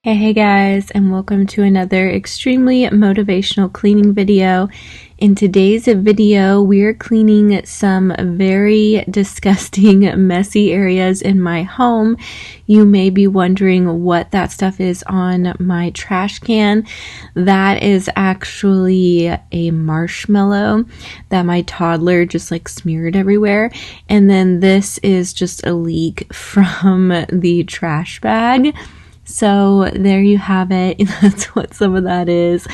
Hey guys, and welcome to another extremely motivational cleaning video. In today's video, we're cleaning some very disgusting, messy areas in my home. You may be wondering what that stuff is on my trash can. That is actually a marshmallow that my toddler just smeared everywhere. And then this is just a leak from the trash bag. So there you have it. That's what some of that is.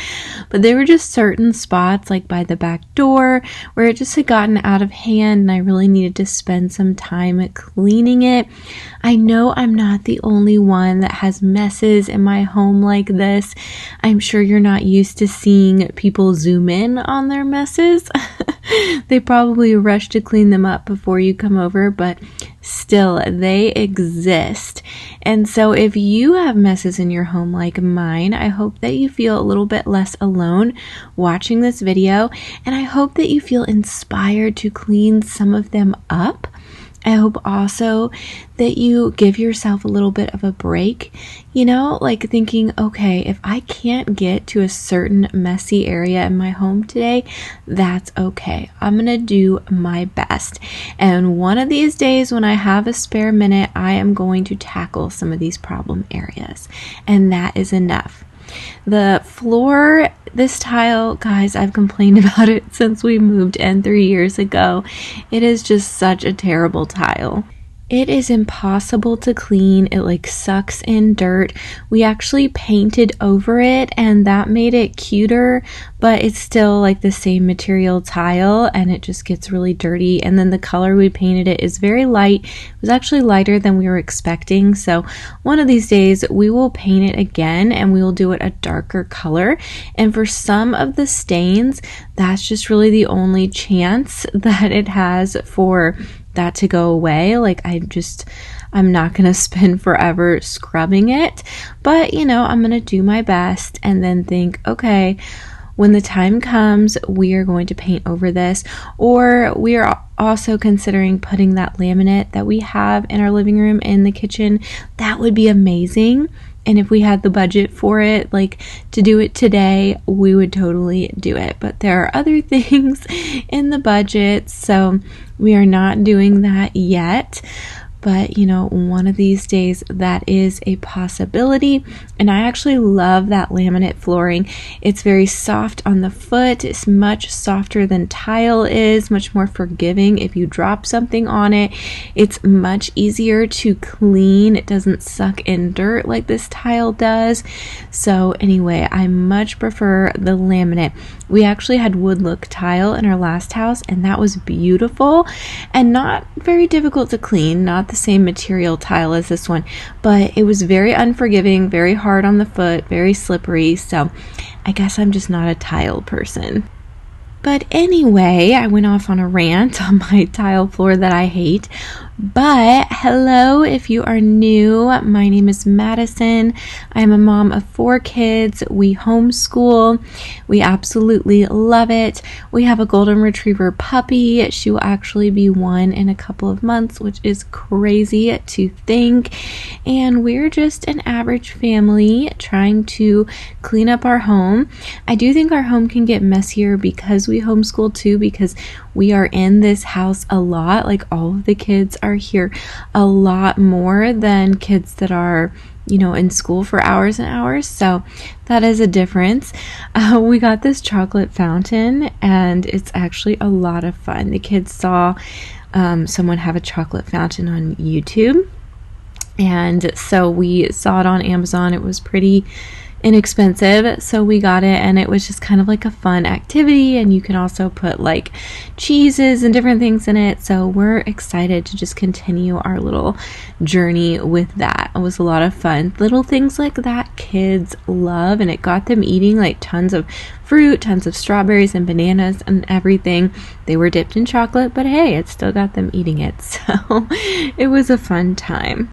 But there were just certain spots by the back door where it just had gotten out of hand and I really needed to spend some time cleaning it. I know I'm not the only one that has messes in my home like this. I'm sure you're not used to seeing people zoom in on their messes. They probably rush to clean them up before you come over, but still, they exist. And so if you have messes in your home like mine, I hope that you feel a little bit less alone watching this video, and I hope that you feel inspired to clean some of them up. I hope also that you give yourself a little bit of a break, thinking, okay, if I can't get to a certain messy area in my home today, that's okay. I'm going to do my best. And one of these days when I have a spare minute, I am going to tackle some of these problem areas. And that is enough. The floor, this tile, guys, I've complained about it since we moved in 3 years ago. It is just such a terrible tile. It is impossible to clean. It sucks in dirt. We actually painted over it and that made it cuter, but it's still the same material tile and it just gets really dirty. And then the color we painted it is very light. It was actually lighter than we were expecting. So one of these days we will paint it again and we will do it a darker color. And for some of the stains, that's just really the only chance that it has for that to go away. I'm not gonna spend forever scrubbing it, but I'm gonna do my best and then think, okay, when the time comes, we are going to paint over this. Or we are also considering putting that laminate that we have in our living room in the kitchen. That would be amazing. And if we had the budget for it, to do it today, we would totally do it. But there are other things in the budget, so we are not doing that yet. But, one of these days that is a possibility. And I actually love that laminate flooring. It's very soft on the foot. It's much softer than tile is, much more forgiving if you drop something on it. It's much easier to clean. It doesn't suck in dirt like this tile does. So anyway, I much prefer the laminate. We actually had wood look tile in our last house and that was beautiful and not very difficult to clean, not the same material tile as this one, but it was very unforgiving, very hard on the foot, very slippery. So I guess I'm just not a tile person. But anyway, I went off on a rant on my tile floor that I hate. But hello, if you are new, my name is Madison. I am a mom of 4 kids. We homeschool. We absolutely love it. We have a golden retriever puppy. She will actually be 1 in a couple of months, which is crazy to think. And we're just an average family trying to clean up our home. I do think our home can get messier because we homeschool too, because we are in this house a lot. All of the kids are here a lot more than kids that are in school for hours and hours. So that is a difference. We got this chocolate fountain and it's actually a lot of fun. The kids saw someone have a chocolate fountain on YouTube. And so we saw it on Amazon. It was pretty inexpensive, so we got it, and it was just kind of a fun activity, and you can also put cheeses and different things in it. So we're excited to just continue our little journey with that. It was a lot of fun. Little things like that kids love, and it got them eating tons of fruit, tons of strawberries and bananas and everything. They were dipped in chocolate, but hey, it still got them eating it. So it was a fun time.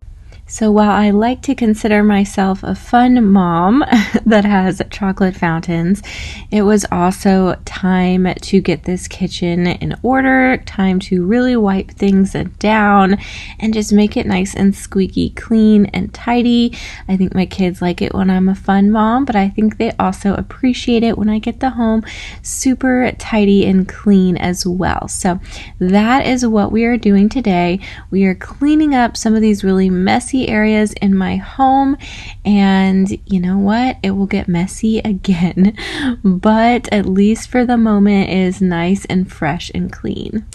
So while I like to consider myself a fun mom that has chocolate fountains, it was also time to get this kitchen in order, time to really wipe things down and just make it nice and squeaky clean and tidy. I think my kids like it when I'm a fun mom, but I think they also appreciate it when I get the home super tidy and clean as well. So that is what we are doing today. We are cleaning up some of these really messy areas in my home, and you know what? It will get messy again, but at least for the moment it is nice and fresh and clean.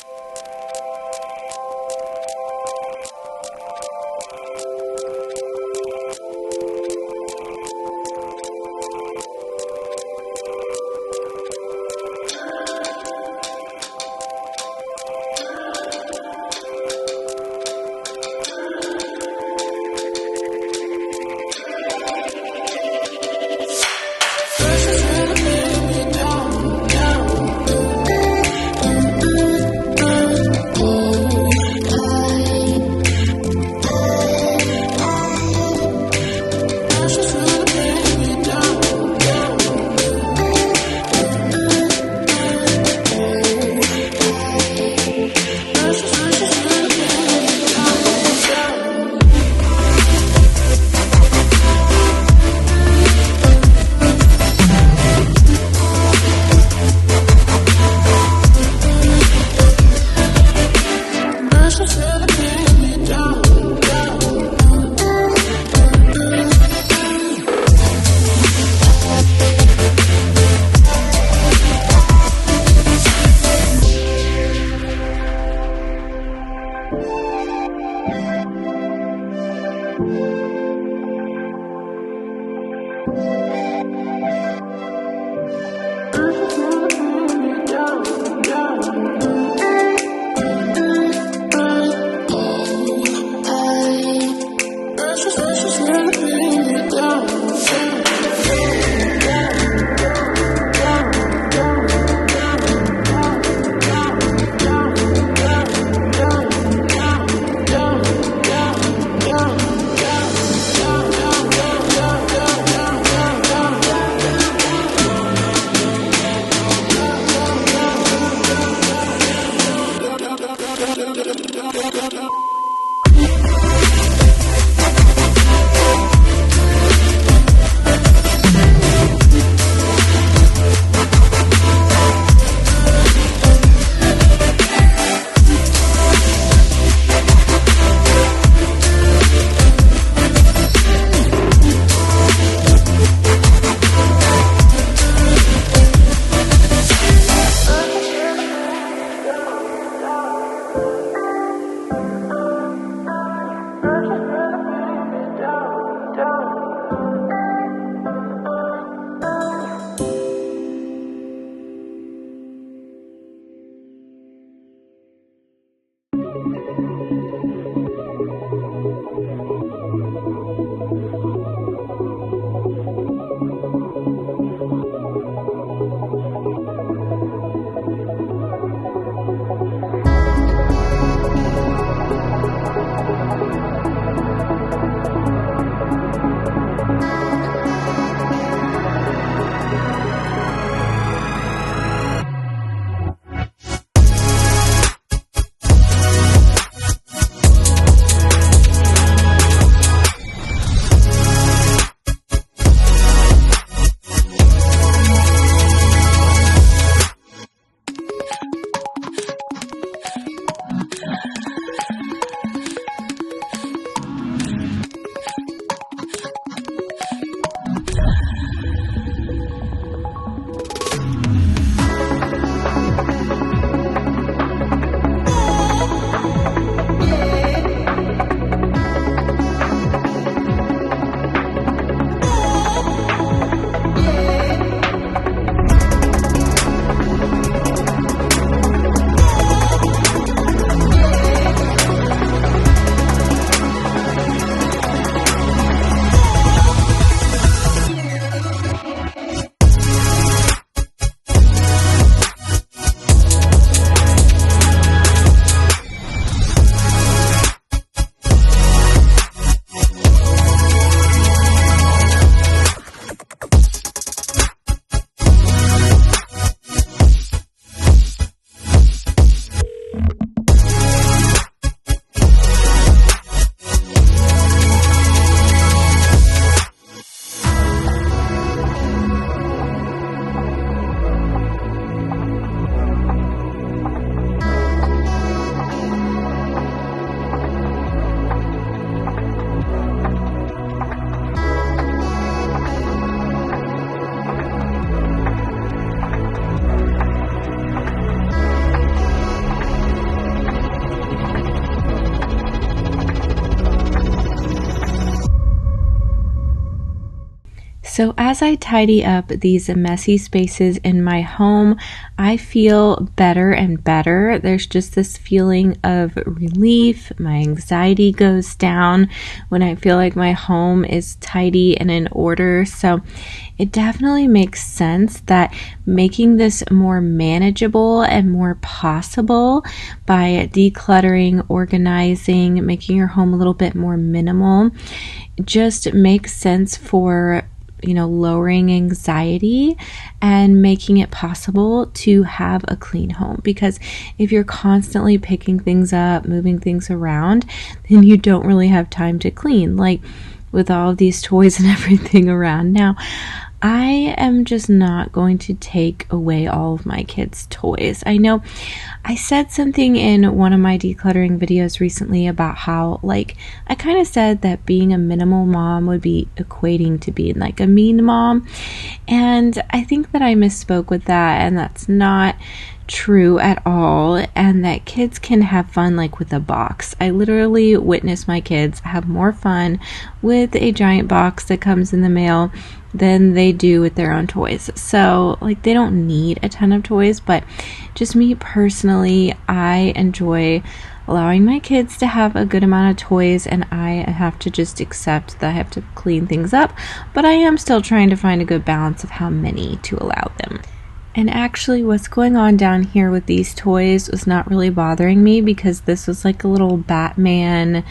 So as I tidy up these messy spaces in my home, I feel better and better. There's just this feeling of relief. My anxiety goes down when I feel like my home is tidy and in order. So it definitely makes sense that making this more manageable and more possible by decluttering, organizing, making your home a little bit more minimal, just makes sense for lowering anxiety and making it possible to have a clean home. Because if you're constantly picking things up, moving things around, then you don't really have time to clean. Like with all of these toys and everything around now, I am just not going to take away all of my kids' toys. I know I said something in one of my decluttering videos recently about how, I kind of said that being a minimal mom would be equating to being like a mean mom. And I think that I misspoke with that, and that's not true at all, and that kids can have fun with a box. I literally witness my kids have more fun with a giant box that comes in the mail than they do with their own toys. So they don't need a ton of toys, but just me personally, I enjoy allowing my kids to have a good amount of toys, and I have to just accept that I have to clean things up, but I am still trying to find a good balance of how many to allow them. And actually what's going on down here with these toys was not really bothering me, because this was a little Batman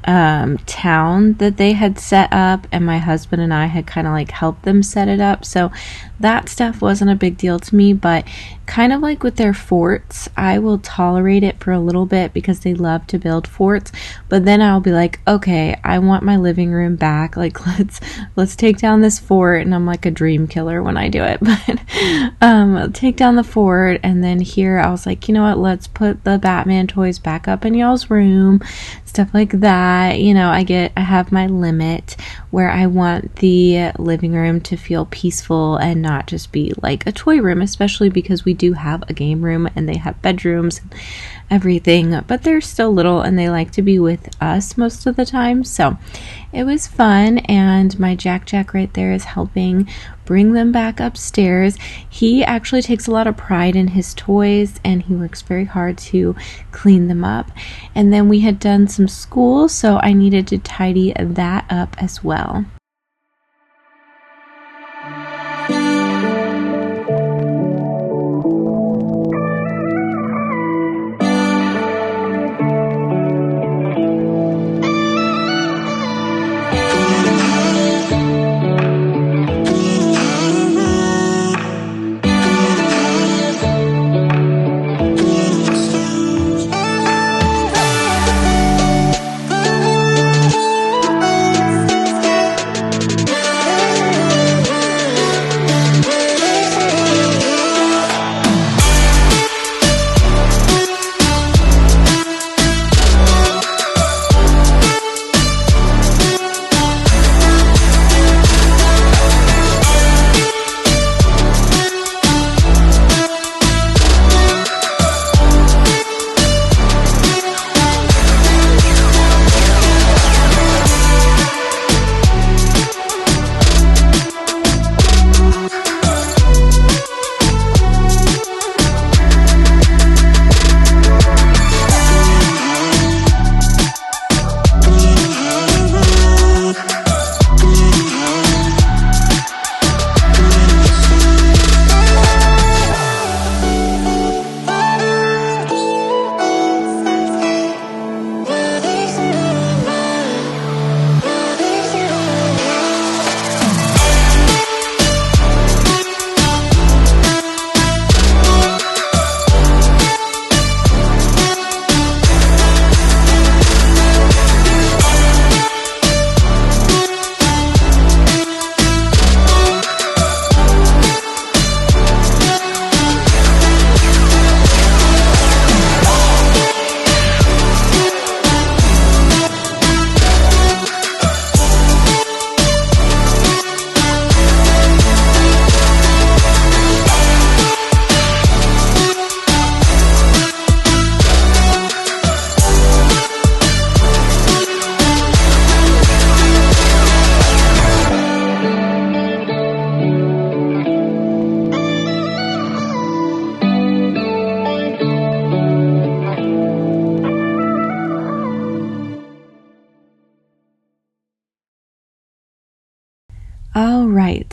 town that they had set up, and my husband and I had kind of helped them set it up, so that stuff wasn't a big deal to me. But kind of with their forts, I will tolerate it for a little bit because they love to build forts, but then I'll be okay, I want my living room back, let's take down this fort. And I'm like a dream killer when I do it, but take down the fort, and then here I was you know what, let's put the Batman toys back up in y'all's room, stuff like that. I have my limit where I want the living room to feel peaceful and not just be like a toy room, especially because we do have a game room and they have bedrooms and everything, but they're still little and they like to be with us most of the time. So it was fun, and my Jack right there is helping bring them back upstairs. He actually takes a lot of pride in his toys, and he works very hard to clean them up. And then we had done some school, so I needed to tidy that up as well.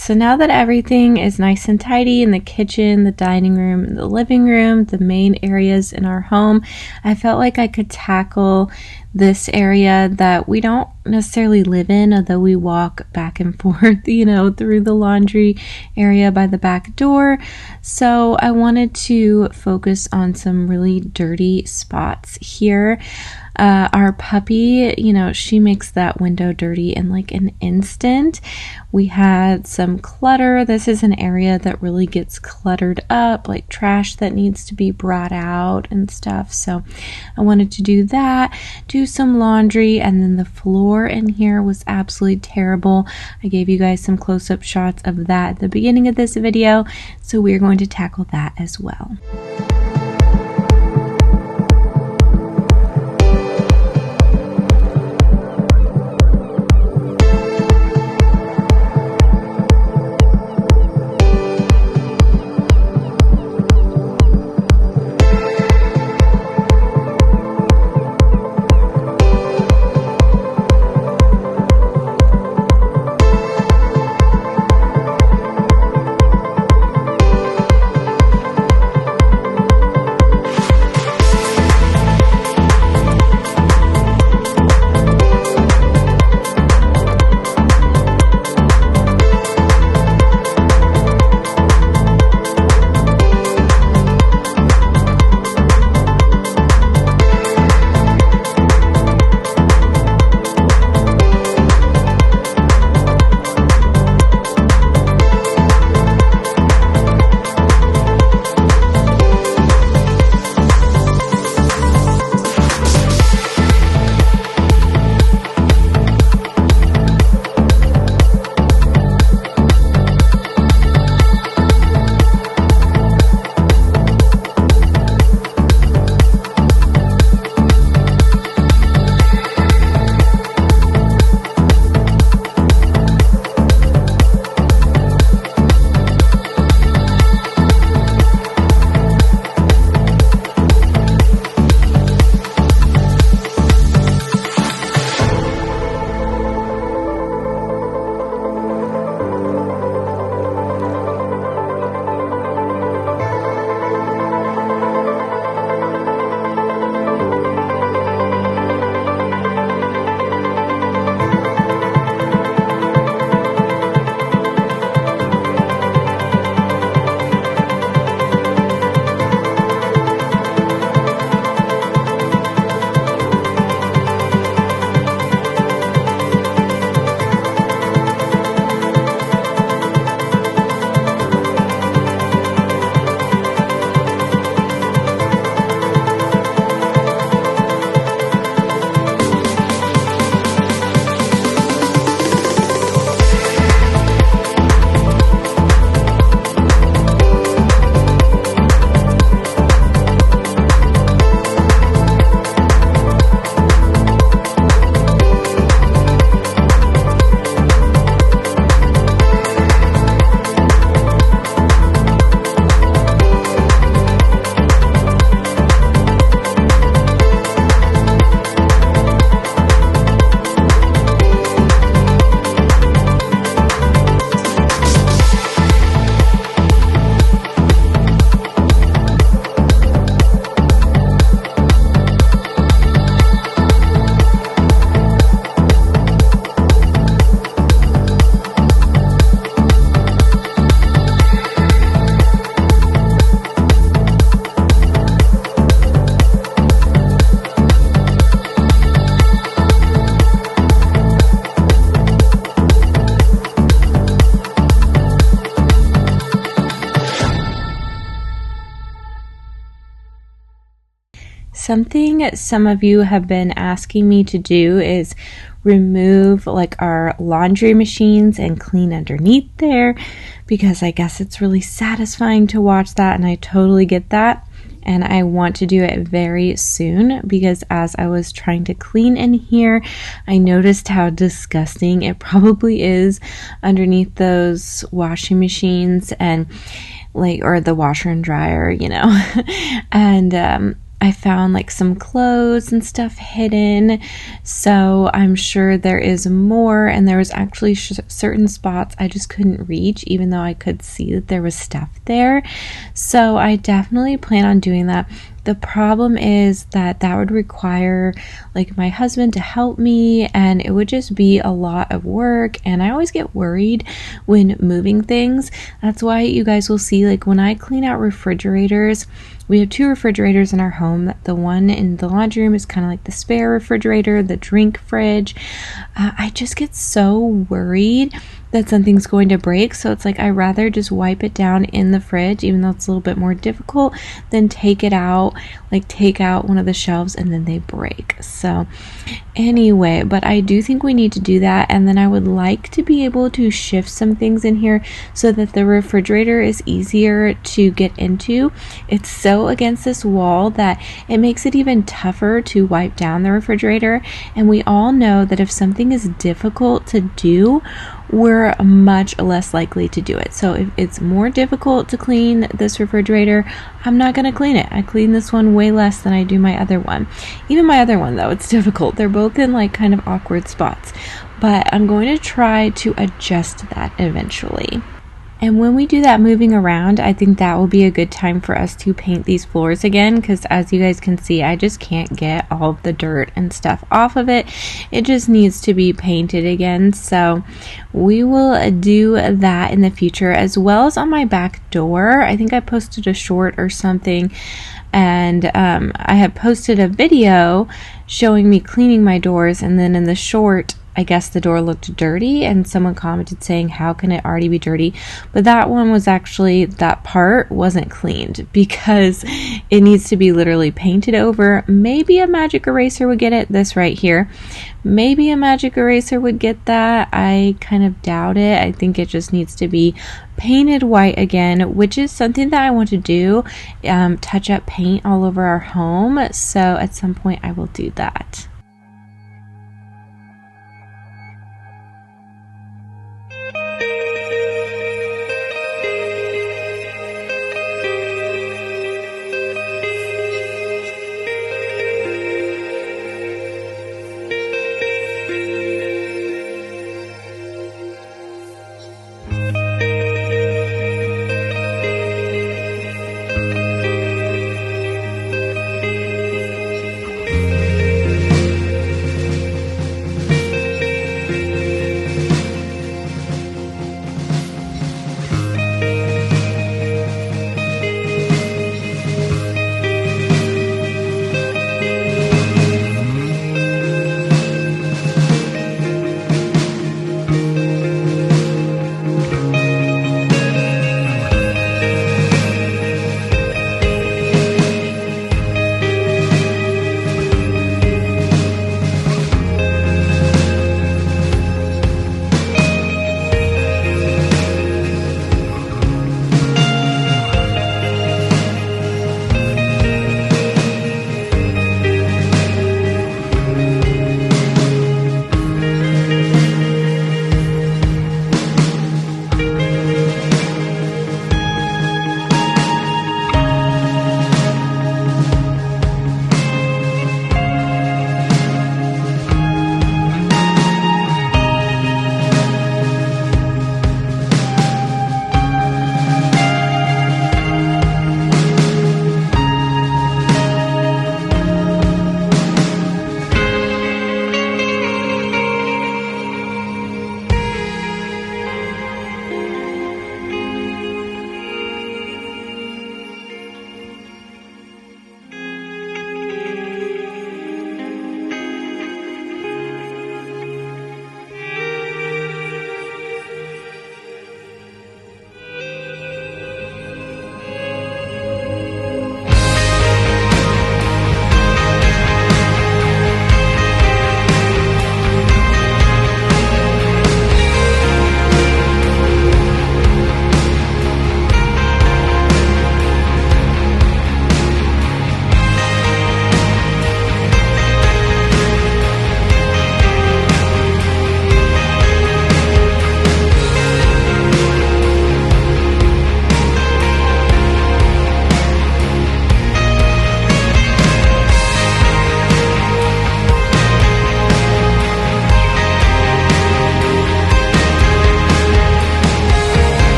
So now that everything is nice and tidy in the kitchen, the dining room, and the living room, the main areas in our home, I felt like I could tackle this area that we don't necessarily live in, although we walk back and forth, through the laundry area by the back door. So I wanted to focus on some really dirty spots here. Our puppy, she makes that window dirty in like an instant. We had some clutter. This is an area that really gets cluttered up, like trash that needs to be brought out and stuff. So I wanted to do that, do some laundry, and then the floor in here was absolutely terrible. I gave you guys some close-up shots of that at the beginning of this video, so we're going to tackle that as well. Something some of you have been asking me to do is remove like our laundry machines and clean underneath there, because I guess it's really satisfying to watch that, and I totally get that. And I want to do it very soon, because as I was trying to clean in here, I noticed how disgusting it probably is underneath those washing machines and or the washer and dryer, and I found like some clothes and stuff hidden, so I'm sure there is more, and there was actually certain spots I just couldn't reach even though I could see that there was stuff there. So I definitely plan on doing that. The problem is that would require like my husband to help me, and it would just be a lot of work, and I always get worried when moving things. That's why you guys will see, like, when I clean out refrigerators, we have 2 refrigerators in our home. The one in the laundry room is kind of like the spare refrigerator, the drink fridge. I just get so worried that something's going to break, so it's like I rather just wipe it down in the fridge, even though it's a little bit more difficult, than take it out, like take out one of the shelves and then they break. So anyway, but I do think we need to do that, and then I would like to be able to shift some things in here so that the refrigerator is easier to get into. It's so against this wall that it makes it even tougher to wipe down the refrigerator, and we all know that if something is difficult to do, we're much less likely to do it. So if it's more difficult to clean this refrigerator, I'm not going to clean it. I clean this one way less than I do my other one. Even my other one, though, it's difficult. They're both in like kind of awkward spots, but I'm going to try to adjust that eventually. And when we do that moving around, I think that will be a good time for us to paint these floors again, because as you guys can see, I just can't get all of the dirt and stuff off of it. It just needs to be painted again. So we will do that in the future, as well as on my back door. I think I posted a short or something, and I had posted a video showing me cleaning my doors, and then in the short, I guess the door looked dirty, and someone commented saying, how can it already be dirty? But that one was actually, that part wasn't cleaned because it needs to be literally painted over. Maybe a magic eraser would get it. This right here, maybe a magic eraser would get that. I kind of doubt it. I think it just needs to be painted white again, which is something that I want to do, touch up paint all over our home. So at some point I will do that.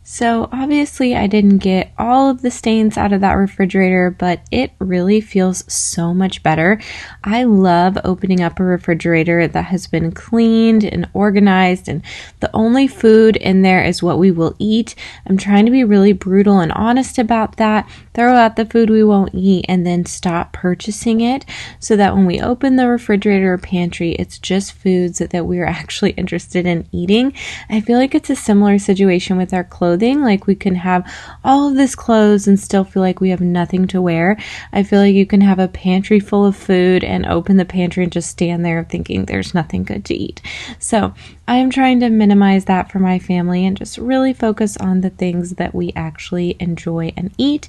So obviously I didn't get all of the stains out of that refrigerator, but it really feels so much better. I love opening up a refrigerator that has been cleaned and organized, and the only food in there is what we will eat. I'm trying to be really brutal and honest about that. Throw out the food we won't eat and then stop purchasing it, so that when we open the refrigerator or pantry, it's just foods that we're actually interested in eating. I feel like it's a similar situation with our clothing. Like we can have all of this clothes and still feel like we have nothing to wear. I feel like you can have a pantry full of food and open the pantry and just stand there thinking there's nothing good to eat. So I'm trying to minimize that for my family and just really focus on the things that we actually enjoy and eat.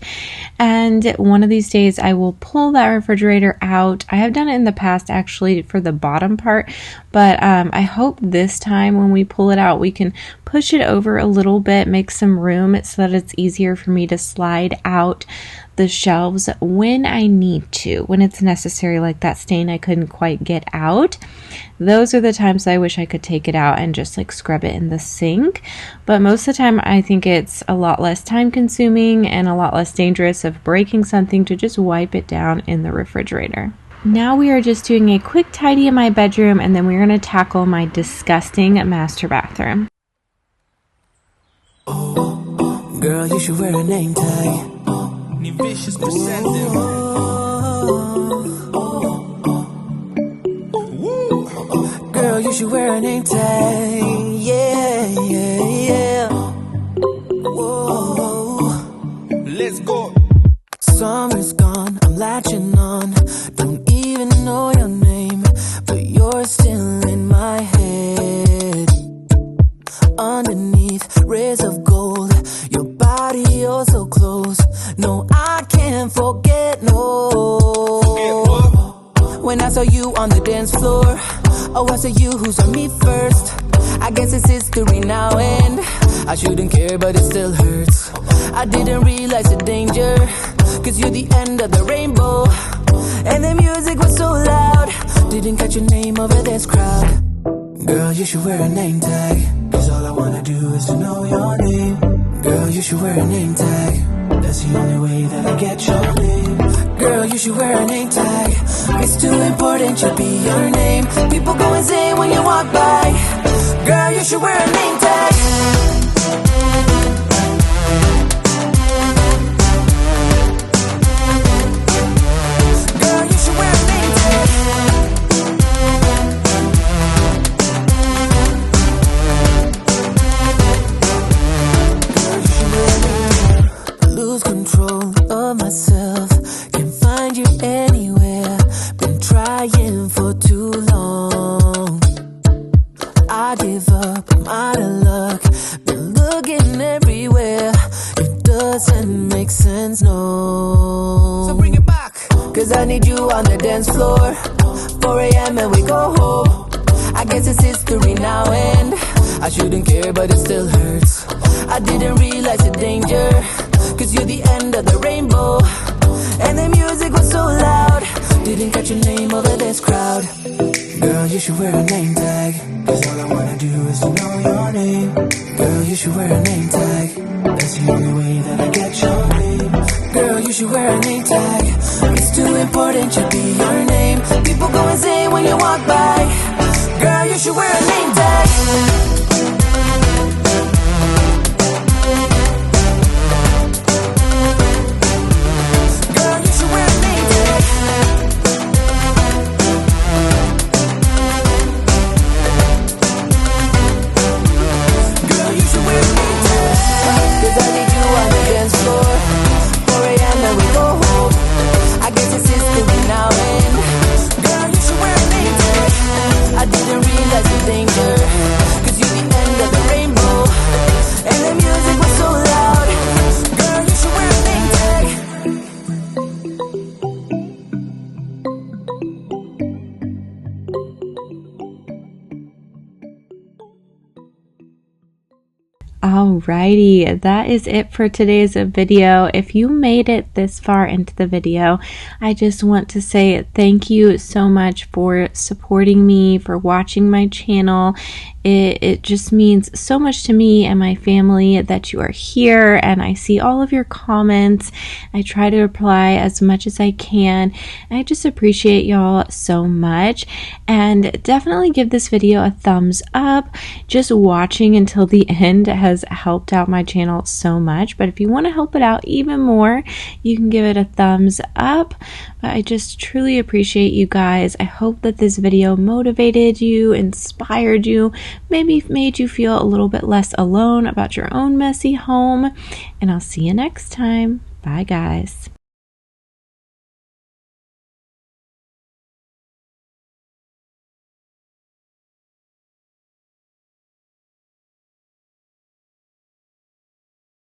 And one of these days I will pull that refrigerator out. I have done it in the past actually for the bottom part, but I hope this time when we pull it out, we can push it over a little bit, make some room so that it's easier for me to slide out the shelves when I need to, when it's necessary, like that stain I couldn't quite get out. Those are the times I wish I could take it out and just like scrub it in the sink. But most of the time I think it's a lot less time consuming and a lot less dangerous of breaking something to just wipe it down in the refrigerator. Now we are just doing a quick tidy in my bedroom, and then we're going to tackle my disgusting master bathroom. Oh, girl, you should wear a name tag. Vicious percentive. Girl, you should wear a name tag. Yeah, yeah, yeah. Whoa. Let's go. Summer's gone, I'm latching on. Don't even know your name, but you're still in my head. Underneath rays of gold, your body oh so close. No, I can't forget, no. When I saw you on the dance floor, oh, I saw you who saw me first. I guess it's history now, and I shouldn't care, but it still hurts. I didn't realize the danger, cause you're the end of the rainbow. And the music was so loud, didn't catch your name over this crowd. Girl, you should wear a name tag, cause all I wanna do is to know your name. Girl, you should wear a name tag, that's the only way that I get your name. Girl, you should wear a name tag, it's too important to be your name. People go insane when you walk by. Girl, you should wear a name tag. Girl, you should wear a name tag. Girl, you should wear a name tag. Lose control of myself, can't find you anywhere. Been trying for too long. I give up, I'm out of luck. Been looking everywhere, it doesn't make sense, no. So bring it back. Cause I need you on the dance floor. 4 a.m. and we go home. I guess it's history now, and I shouldn't care, but it still hurts. I didn't realize the danger, cause you're the end of the rainbow. And the music was so loud, didn't catch your name over this crowd. Girl, you should wear a name tag, cause all I wanna do is to know your name. Girl, you should wear a name tag, that's the only way that I get your name. Girl, you should wear a name tag, it's too important to be your name. People go insane when you walk by. Girl, you should wear a name tag. Danger, cause you're the Alrighty, that is it for today's video. If you made it this far into the video, I just want to say thank you so much for supporting me, for watching my channel. It just means so much to me and my family that you are here, and I see all of your comments. I try to reply as much as I can. I just appreciate y'all so much, and definitely give this video a thumbs up. Just watching until the end has helped out my channel so much, but if you want to help it out even more, you can give it a thumbs up. But I just truly appreciate you guys. I hope that this video motivated you, inspired you, maybe made you feel a little bit less alone about your own messy home. And I'll see you next time. Bye, guys.